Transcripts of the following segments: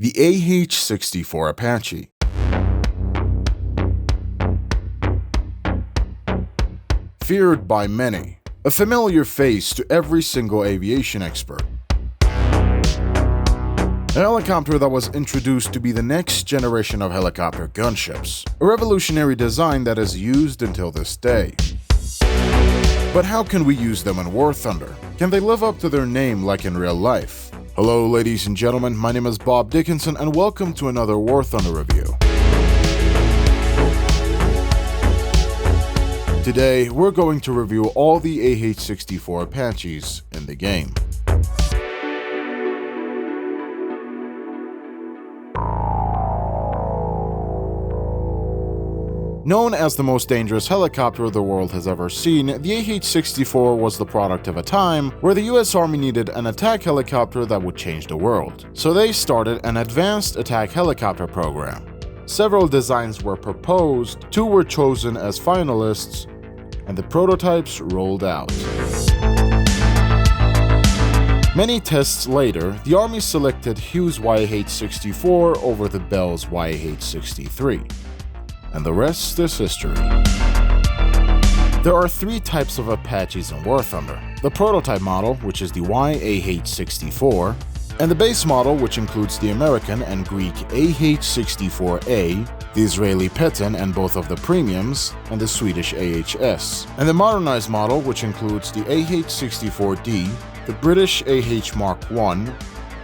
The AH-64 Apache. Feared by many, a familiar face to every single aviation expert. A helicopter that was introduced to be the next generation of helicopter gunships, a revolutionary design that is used until this day. But how can we use them in Warthunder? Can they live up to their name like in real life? Hello ladies and gentlemen, my name is Bob Dickinson and welcome to another Warthunder review. Today, we're going to review all the AH-64 Apaches in the game. Known as the most dangerous helicopter the world has ever seen, the AH-64 was the product of a time where the US Army needed an attack helicopter that would change the world. So they started an advanced attack helicopter program. Several designs were proposed, 2 were chosen as finalists, and the prototypes rolled out. Many tests later, the Army selected Hughes AH-64 over the Bell's AH-63. And the rest is history. There are 3 types of Apaches in Warthunder. The prototype model, which is the AH-64, and the base model, which includes the American and Greek AH-64A, the Israeli Patton and both of the premiums, and the Swedish AHS. And the modernized model, which includes the AH-64D, the British AH Mark I,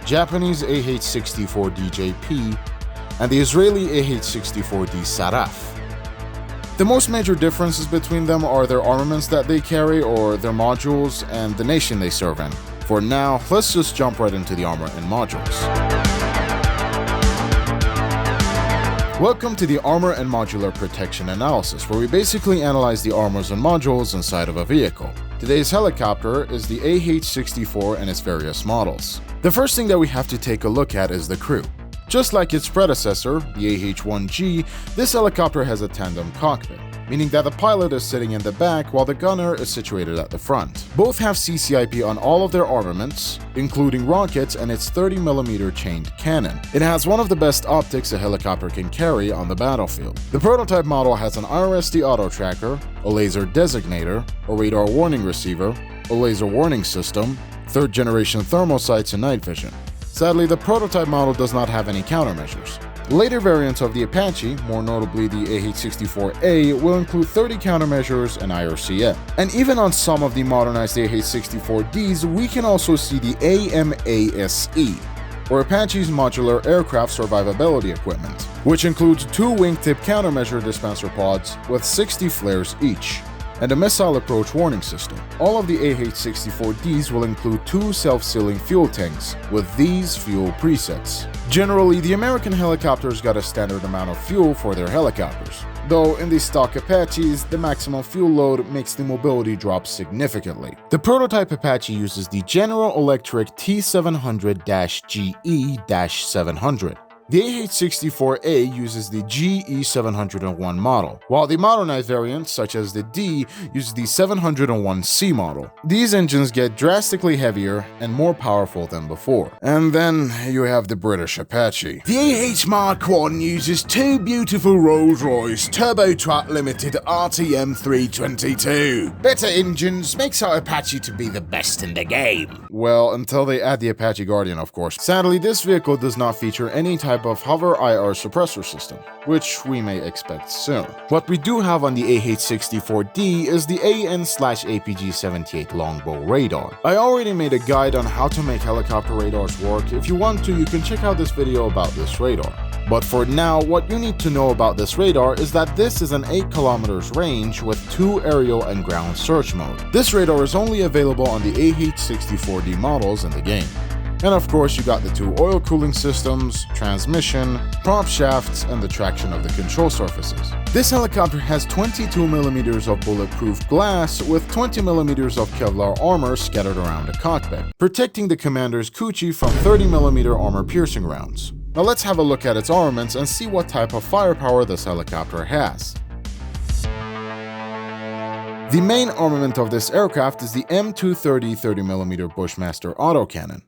Japanese AH-64 DJP, and the Israeli AH-64D Saraf. The most major differences between them are their armaments that they carry or their modules and the nation they serve in. For now, let's just jump right into the armor and modules. Welcome to the Armor and Modular Protection Analysis, where we basically analyze the armors and modules inside of a vehicle. Today's helicopter is the AH-64 and its various models. The first thing that we have to take a look at is the crew. Just like its predecessor, the AH-1G, this helicopter has a tandem cockpit, meaning that the pilot is sitting in the back while the gunner is situated at the front. Both have CCIP on all of their armaments, including rockets and its 30mm chained cannon. It has one of the best optics a helicopter can carry on the battlefield. The prototype model has an RSD auto tracker, a laser designator, a radar warning receiver, a laser warning system, 3rd generation thermal sights and night vision. Sadly, the prototype model does not have any countermeasures. Later variants of the Apache, more notably the AH-64A, will include 30 countermeasures and IRCM. And even on some of the modernized AH-64Ds, we can also see the AMASE, or Apache's Modular Aircraft Survivability Equipment, which includes 2 wingtip countermeasure dispenser pods with 60 flares each, and a missile approach warning system. All of the AH-64Ds will include 2 self-sealing fuel tanks with these fuel presets. Generally, the American helicopters got a standard amount of fuel for their helicopters, though in the stock Apaches, the maximum fuel load makes the mobility drop significantly. The prototype Apache uses the General Electric T700-GE-700. The AH-64A uses the GE-701 model, while the modernized variants, such as the D, use the 701C model. These engines get drastically heavier and more powerful than before. And then you have the British Apache. The AH Mark I uses 2 beautiful Rolls-Royce Turbo-Truck Limited RTM 322. Better engines makes our Apache to be the best in the game. Well, until they add the Apache Guardian, of course. Sadly, this vehicle does not feature any type of hover IR suppressor system, which we may expect soon. What we do have on the AH-64D is the AN/APG-78 longbow radar. I already made a guide on how to make helicopter radars work. If you want to, you can check out this video about this radar. But for now, what you need to know about this radar is that this is an 8 kilometers range with 2 aerial and ground search mode. This radar is only available on the AH-64D models in the game. And of course, you got the 2 oil cooling systems, transmission, prop shafts, and the traction of the control surfaces. This helicopter has 22mm of bulletproof glass with 20mm of Kevlar armor scattered around the cockpit, protecting the commander's coochie from 30mm armor-piercing rounds. Now let's have a look at its armaments and see what type of firepower this helicopter has. The main armament of this aircraft is the M230 30mm Bushmaster autocannon.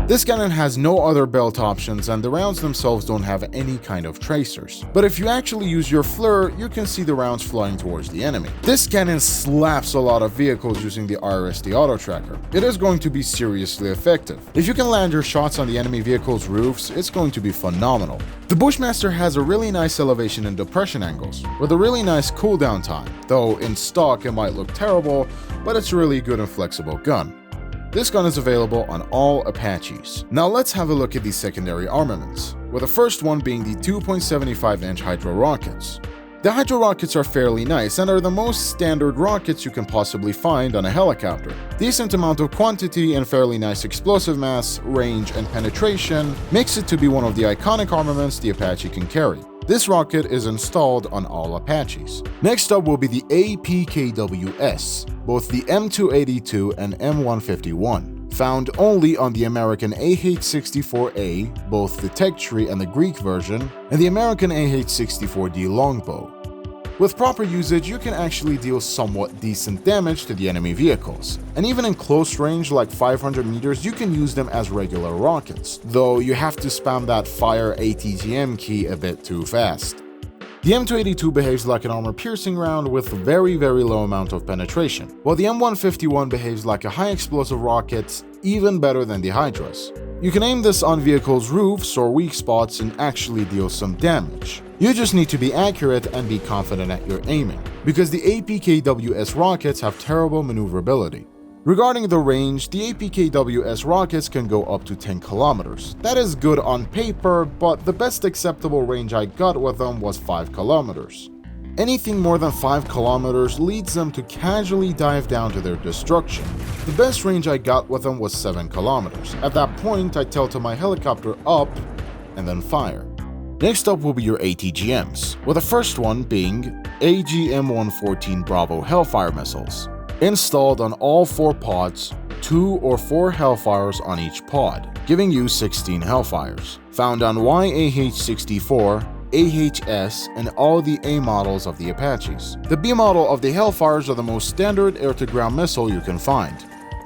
This cannon has no other belt options and the rounds themselves don't have any kind of tracers. But if you actually use your flare, you can see the rounds flying towards the enemy. This cannon slaps a lot of vehicles using the RSD auto tracker. It is going to be seriously effective. If you can land your shots on the enemy vehicle's roofs, it's going to be phenomenal. The Bushmaster has a really nice elevation and depression angles, with a really nice cooldown time, though in stock it might look terrible, but it's a really good and flexible gun. This gun is available on all Apaches. Now let's have a look at these secondary armaments, with the first one being the 2.75-inch Hydro rockets. The Hydro rockets are fairly nice and are the most standard rockets you can possibly find on a helicopter. Decent amount of quantity and fairly nice explosive mass, range, and penetration makes it to be one of the iconic armaments the Apache can carry. This rocket is installed on all Apaches. Next up will be the APKWS, both the M282 and M151, found only on the American AH-64A, both the tech tree and the Greek version, and the American AH-64D longbow. With proper usage, you can actually deal somewhat decent damage to the enemy vehicles, and even in close range like 500 meters you can use them as regular rockets, though you have to spam that fire ATGM key a bit too fast. The M282 behaves like an armor-piercing round with very low amount of penetration, while the M151 behaves like a high-explosive rocket, even better than the Hydras. You can aim this on vehicles' roofs or weak spots and actually deal some damage. You just need to be accurate and be confident at your aiming, because the APKWS rockets have terrible maneuverability. Regarding the range, the APKWS rockets can go up to 10 kilometers. That is good on paper, but the best acceptable range I got with them was 5 kilometers. Anything more than 5 kilometers leads them to casually dive down to their destruction. The best range I got with them was 7 kilometers. At that point, I tilt my helicopter up and then fire. Next up will be your ATGMs, with the first one being AGM-114 Bravo Hellfire missiles. Installed on all 4 pods, 2 or 4 Hellfires on each pod, giving you 16 Hellfires. Found on AH-64, AHS, and all the A models of the Apaches. The B model of the Hellfires are the most standard air-to-ground missile you can find.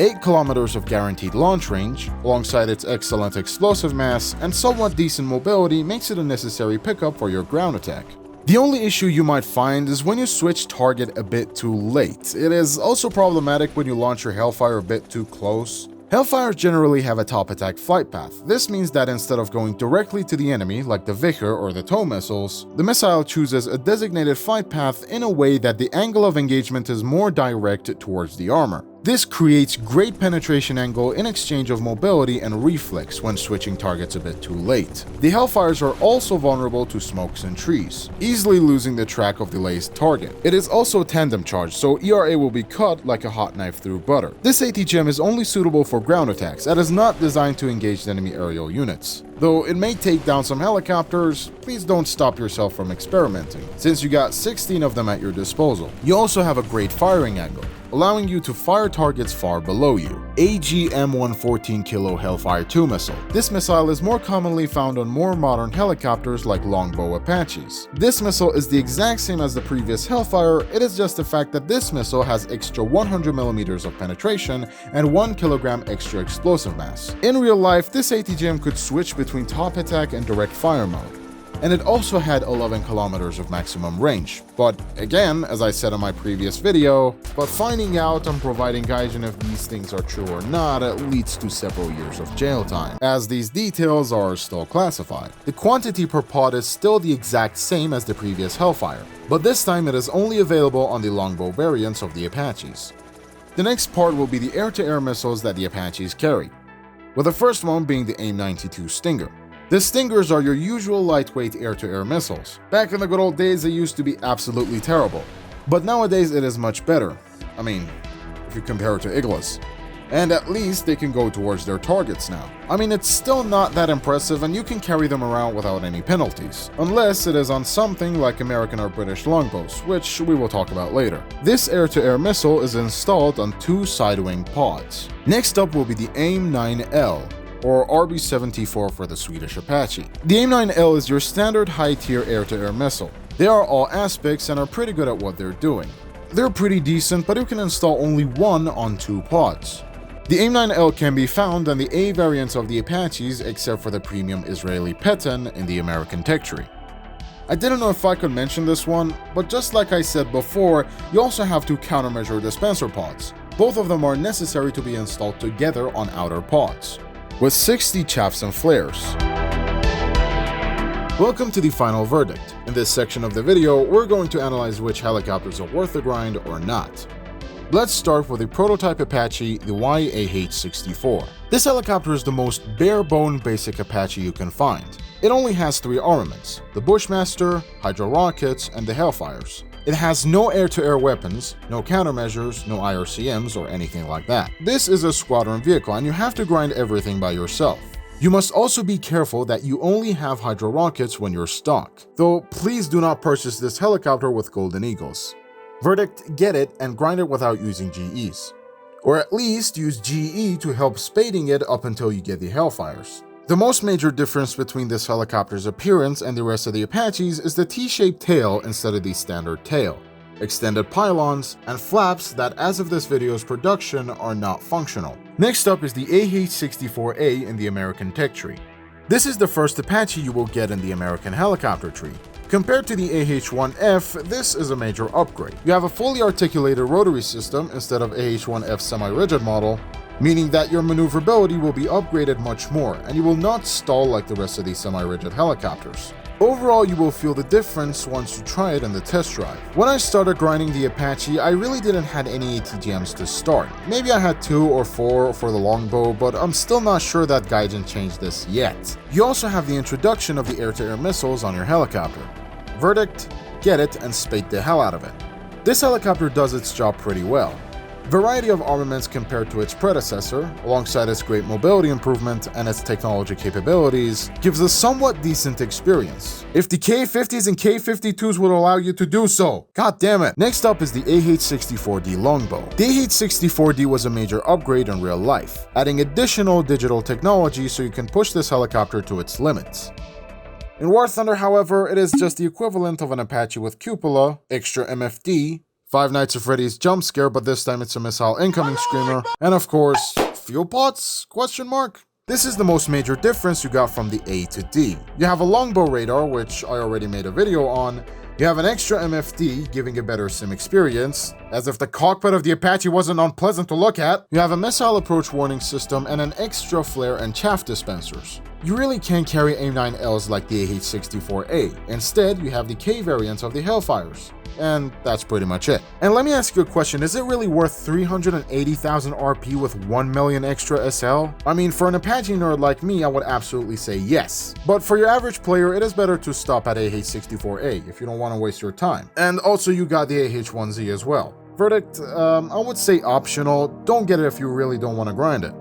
8 kilometers of guaranteed launch range, alongside its excellent explosive mass and somewhat decent mobility, makes it a necessary pickup for your ground attack. The only issue you might find is when you switch target a bit too late. It is also problematic when you launch your Hellfire a bit too close. Hellfires generally have a top attack flight path. This means that instead of going directly to the enemy, like the Vickers or the TOW missiles, the missile chooses a designated flight path in a way that the angle of engagement is more direct towards the armor. This creates great penetration angle in exchange of mobility and reflex when switching targets a bit too late. The Hellfires are also vulnerable to smokes and trees, easily losing the track of the lased target. It is also tandem charged, so ERA will be cut like a hot knife through butter. This ATGM is only suitable for ground attacks and is not designed to engage enemy aerial units. Though it may take down some helicopters, please don't stop yourself from experimenting, since you got 16 of them at your disposal. You also have a great firing angle, allowing you to fire targets far below you. AGM-114 Kilo Hellfire 2 missile. This missile is more commonly found on more modern helicopters like longbow Apaches. This missile is the exact same as the previous Hellfire, it is just the fact that this missile has extra 100mm of penetration and 1 kilogram extra explosive mass. In real life, this ATGM could switch between top attack and direct fire mode, and it also had 11 kilometers of maximum range. But again, as I said in my previous video, finding out and providing Gaijin if these things are true or not leads to several years of jail time, as these details are still classified. The quantity per pod is still the exact same as the previous Hellfire, but this time it is only available on the longbow variants of the Apaches. The next part will be the air-to-air missiles that the Apaches carry, with the first one being the AIM-92 Stinger. The Stingers are your usual lightweight air-to-air missiles. Back in the good old days, they used to be absolutely terrible, but nowadays it is much better. I mean, if you compare it to Iglas. And at least they can go towards their targets now. I mean, it's still not that impressive and you can carry them around without any penalties, unless it is on something like American or British longbows, which we will talk about later. This air-to-air missile is installed on 2 side-wing pods. Next up will be the AIM-9L, or RB-74 for the Swedish Apache. The AIM-9L is your standard high-tier air-to-air missile. They are all aspects and are pretty good at what they're doing. They're pretty decent, but you can install only 1 on 2 pods. The AIM-9L can be found on the A variants of the Apaches except for the premium Israeli Petan in the American tech tree. I didn't know if I could mention this one, but just like I said before, you also have two countermeasure dispenser pods. Both of them are necessary to be installed together on outer pods, with 60 chaffs and flares. Welcome to the final verdict. In this section of the video, we're going to analyze which helicopters are worth the grind or not. Let's start with the prototype Apache, the AH-64. This helicopter is the most bare-bone basic Apache you can find. It only has 3 armaments: the Bushmaster, Hydro rockets, and the Hellfires. It has no air-to-air weapons, no countermeasures, no IRCMs, or anything like that. This is a squadron vehicle, and you have to grind everything by yourself. You must also be careful that you only have Hydro rockets when you're stock, though please do not purchase this helicopter with Golden Eagles. Verdict: get it and grind it without using GEs. Or at least use GE to help spading it up until you get the Hellfires. The most major difference between this helicopter's appearance and the rest of the Apaches is the T-shaped tail instead of the standard tail, extended pylons, and flaps that as of this video's production are not functional. Next up is the AH-64A in the American tech tree. This is the first Apache you will get in the American helicopter tree. Compared to the AH-1F, this is a major upgrade. You have a fully articulated rotary system instead of AH-1F's semi-rigid model, meaning that your maneuverability will be upgraded much more, and you will not stall like the rest of these semi-rigid helicopters. Overall, you will feel the difference once you try it in the test drive. When I started grinding the Apache, I really didn't have any ATGMs to start. Maybe I had 2 or 4 for the longbow, but I'm still not sure that Gaijin changed this yet. You also have the introduction of the air-to-air missiles on your helicopter. Verdict: get it and spade the hell out of it. This helicopter does its job pretty well. Variety of armaments compared to its predecessor, alongside its great mobility improvement and its technology capabilities, gives a somewhat decent experience. If the K-50s and K-52s would allow you to do so. God damn it. Next up is the AH-64D longbow. The AH-64D was a major upgrade in real life, adding additional digital technology so you can push this helicopter to its limits. In Warthunder, however, it is just the equivalent of an Apache with cupola, extra MFD, Five Nights at Freddy's jump scare, but this time it's a missile incoming screamer, and of course, fuel pots? ? This is the most major difference you got from the A to D. You have a longbow radar, which I already made a video on. You have an extra MFD, giving a better sim experience, as if the cockpit of the Apache wasn't unpleasant to look at. You have a missile approach warning system and an extra flare and chaff dispensers. You really can't carry AIM-9Ls like the AH-64A. Instead, you have the K variants of the Hellfires. And that's pretty much it. And let me ask you a question, is it really worth 380,000 RP with 1 million extra SL? I mean, for an Apache nerd like me, I would absolutely say yes. But for your average player, it is better to stop at AH-64A if you don't want to waste your time. And also you got the AH-1Z as well. Verdict, I would say optional, don't get it if you really don't want to grind it.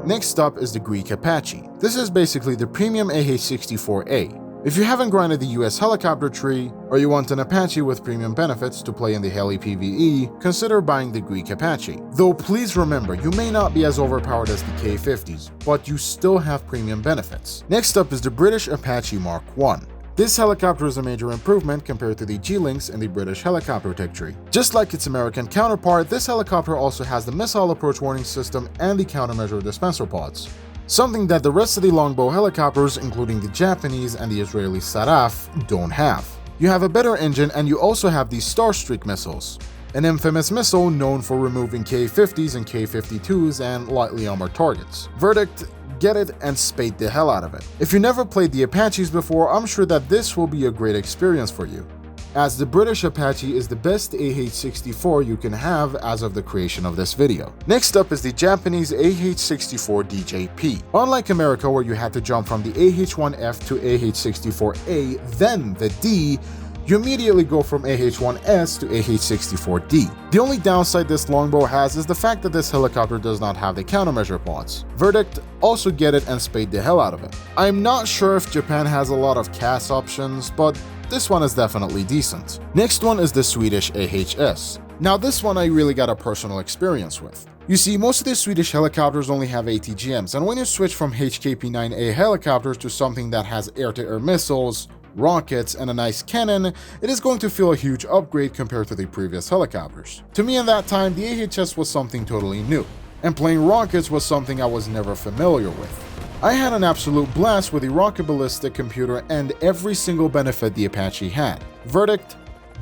Next up is the Greek Apache. This is basically the premium AH-64A. If you haven't grinded the US helicopter tree, or you want an Apache with premium benefits to play in the heli PvE, consider buying the Greek Apache. Though please remember, you may not be as overpowered as the K-50s, but you still have premium benefits. Next up is the British Apache Mark I. This helicopter is a major improvement compared to the G-Lynx in the British helicopter tech tree. Just like its American counterpart, this helicopter also has the missile approach warning system and the countermeasure dispenser pods. Something that the rest of the longbow helicopters, including the Japanese and the Israeli Saraf, don't have. You have a better engine and you also have the Starstreak missiles, an infamous missile known for removing K-50s and K-52s and lightly armored targets. Verdict: get it and spade the hell out of it. If you never played the Apaches before, I'm sure that this will be a great experience for you, as the British Apache is the best AH-64 you can have as of the creation of this video. Next up is the Japanese AH-64 DJP. Unlike America, where you had to jump from the AH-1F to AH-64A, then the D, you immediately go from AH-1S to AH-64D. The only downside this longbow has is the fact that this helicopter does not have the countermeasure pods. Verdict: also get it and spade the hell out of it. I'm not sure if Japan has a lot of CAS options, but this one is definitely decent. Next one is the Swedish AHS. Now this one I really got a personal experience with. You see, most of the Swedish helicopters only have ATGMs, and when you switch from HKP-9A helicopters to something that has air-to-air missiles, rockets, and a nice cannon, it is going to feel a huge upgrade compared to the previous helicopters. To me in that time, the AHS was something totally new, and playing rockets was something I was never familiar with. I had an absolute blast with the rocket ballistic computer and every single benefit the Apache had. Verdict: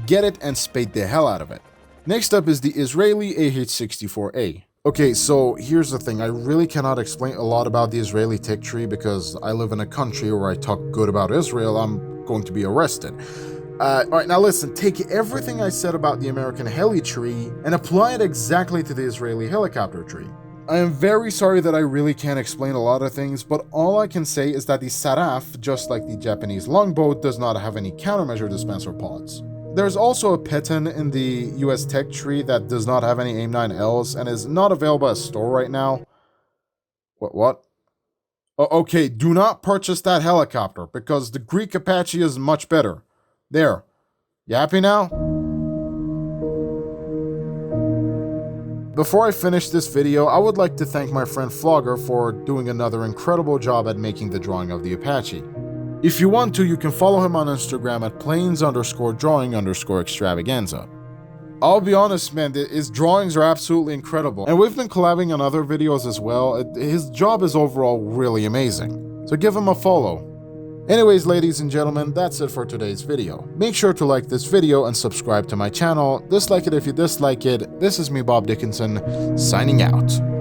get it and spade the hell out of it. Next up is the Israeli AH-64A. Okay, so here's the thing, I really cannot explain a lot about the Israeli tech tree because I live in a country where I talk good about Israel, I'm going to be arrested. Alright, now listen, take everything I said about the American heli tree and apply it exactly to the Israeli helicopter tree. I am very sorry that I really can't explain a lot of things, but all I can say is that the Saraf, just like the Japanese longboat, does not have any countermeasure dispenser pods. There's also a Peton in the US tech tree that does not have any AIM-9Ls and is not available at store right now. What? Oh, okay, do not purchase that helicopter, because the Greek Apache is much better. There. You happy now? Before I finish this video, I would like to thank my friend Flogger for doing another incredible job at making the drawing of the Apache. If you want to, you can follow him on Instagram at planes_drawing_extravaganza. I'll be honest, man, his drawings are absolutely incredible, and we've been collabing on other videos as well. His job is overall really amazing, so give him a follow. Anyways, ladies and gentlemen, that's it for today's video. Make sure to like this video and subscribe to my channel. Dislike it if you dislike it. This is me, Bob Dickinson, signing out.